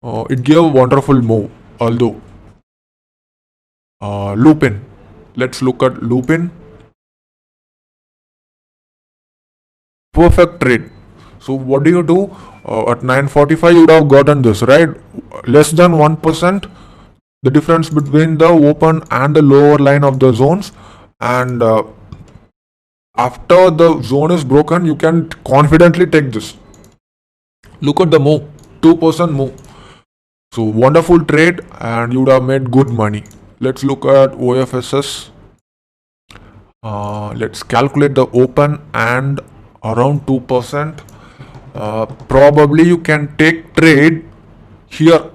It gave a wonderful move, although Lupin. Let's look at Lupin. Perfect trade. So what do? At 9:45, you would have gotten this, right? Less than 1%, the difference between the open and the lower line of the zones. And after the zone is broken, you can confidently take this. Look at the move, 2% move. So wonderful trade, and you would have made good money. Let's look at OFSS. Let's calculate the open and around 2%. Probably you can take trade here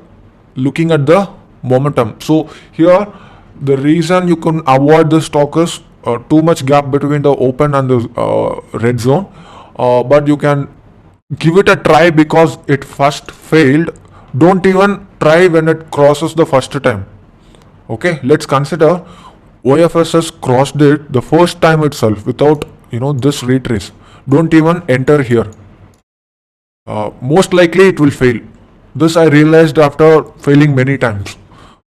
looking at the momentum. So here the reason you can avoid the stock is too much gap between the open and the red zone, but you can give it a try because it first failed. Don't even try when it crosses the first time. Okay, let's consider OFSS crossed it the first time itself without this retrace. Don't even enter here. Most likely it will fail. This I realized after failing many times.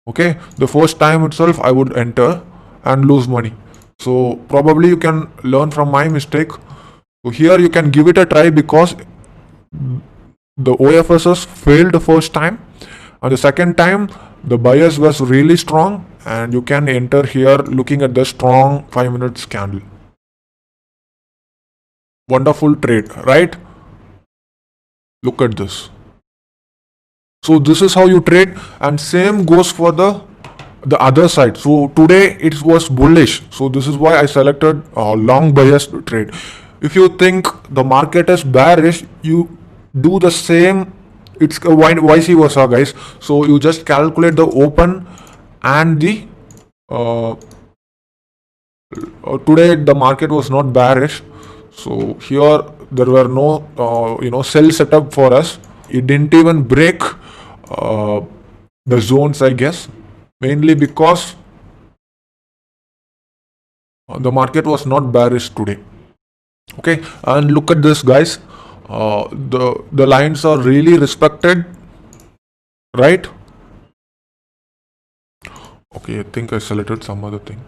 Okay, the first time itself I would enter and lose money. So probably you can learn from my mistake. So here you can give it a try because the OFSS failed the first time, and the second time the bias was really strong, and you can enter here looking at the strong 5 minutes candle. Wonderful trade, right? Look at this. So this is how you trade, and same goes for the other side. So today it was bullish, so this is why I selected a long bias trade. If you think the market is bearish, you do the same. It's vice versa, guys. So you just calculate the open and the today the market was not bearish, so here there were no sell setup for us. It didn't even break the zones, I guess, mainly because the market was not bearish today. Okay, and look at this, guys. The lines are really respected, right? Okay, I think I selected some other thing.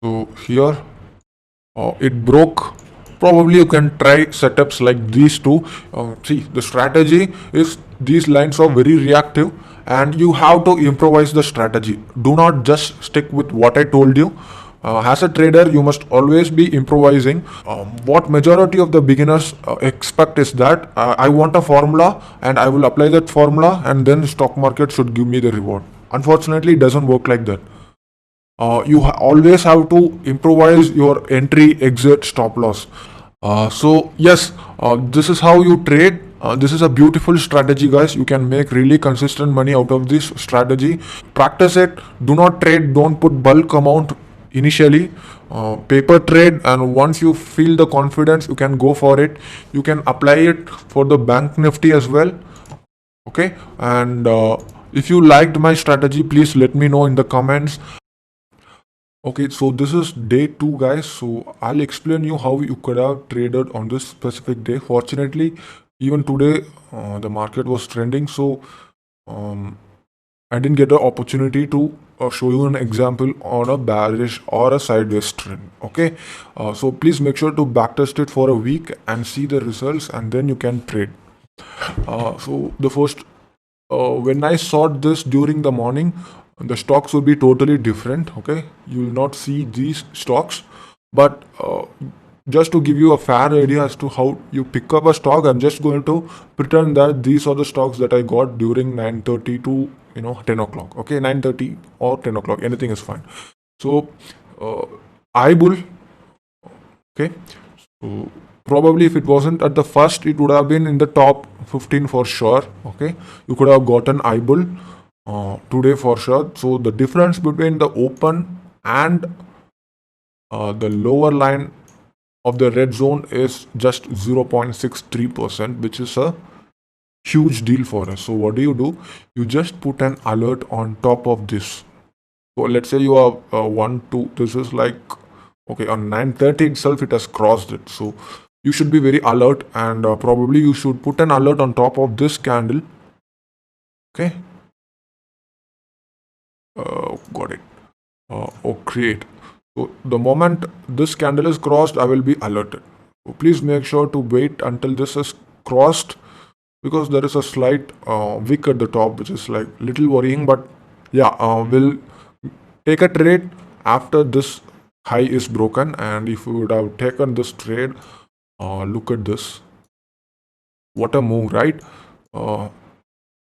So here it broke. Probably you can try setups like these two. See, the strategy is these lines are very reactive, and you have to improvise the strategy. Do not just stick with what I told you. As a trader, you must always be improvising. What majority of the beginners expect is that I want a formula and I will apply that formula, and then stock market should give me the reward. Unfortunately, it doesn't work like that. You always have to improvise your entry, exit, stop loss. So yes, this is how you trade. This is a beautiful strategy, guys. You can make really consistent money out of this strategy. Practice it. Do not trade. Don't put bulk amount initially. Paper trade, and once you feel the confidence, you can go for it. You can apply it for the bank nifty as well. Okay, and if you liked my strategy, please let me know in the comments. Okay, so this is day 2, guys. So I'll explain you how you could have traded on this specific day. Fortunately, even today the market was trending, so I didn't get the opportunity to show you an example on a bearish or a sideways trend. Okay, so please make sure to backtest it for a week and see the results, and then you can trade. So the first, when I saw this during the morning, the stocks will be totally different. Okay, you will not see these stocks, but just to give you a fair idea as to how you pick up a stock, I'm just going to pretend that these are the stocks that I got during 9:30 to 10 o'clock. Okay, 9:30 or 10 o'clock, anything is fine. So iBull. Okay, so probably if it wasn't at the first, it would have been in the top 15 for sure. Okay, you could have gotten iBull today for sure. So the difference between the open and the lower line of the red zone is just 0.63%, which is a huge deal for us. So what do? You just put an alert on top of this. So let's say you are 1 2. This is like, okay, on 9:30 itself it has crossed it. So you should be very alert, and probably you should put an alert on top of this candle. Okay, got it. Create. So the moment this candle is crossed, I will be alerted. So please make sure to wait until this is crossed, because there is a slight wick at the top, which is like little worrying. But yeah, we'll take a trade after this high is broken. And if you would have taken this trade, look at this, what a move, right? uh,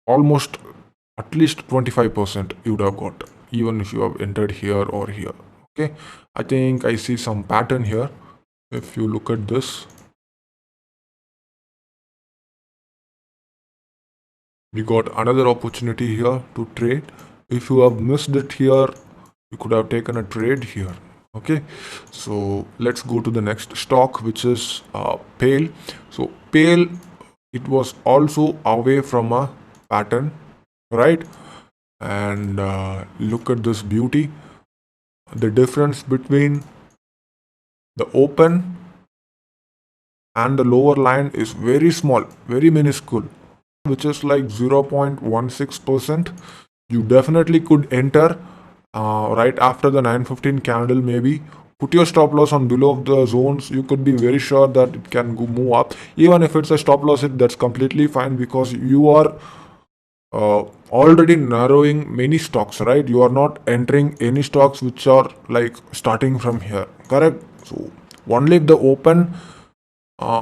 Almost at least 25% you would have got, even if you have entered here or here. Okay, I think I see some pattern here. If you look at this, we got another opportunity here to trade. If you have missed it here, you could have taken a trade here. Okay, so let's go to the next stock, which is Pale. So Pale, it was also away from a pattern, right? And look at this beauty. The difference between the open and the lower line is very small, very minuscule, which is like 0.16%. You definitely could enter right after the 915 candle, maybe. Put your stop loss on below of the zones. You could be very sure that it can go move up. Even if it's a stop loss hit, that's completely fine, because you are already narrowing many stocks, right? You are not entering any stocks which are like starting from here, correct? So only if the open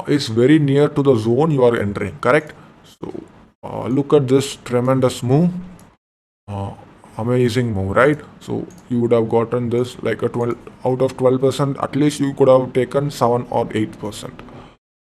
is very near to the zone you are entering, correct? So look at this tremendous move. Amazing move, right? So you would have gotten this like a 12 out of 12%. At least you could have taken 7 or 8%.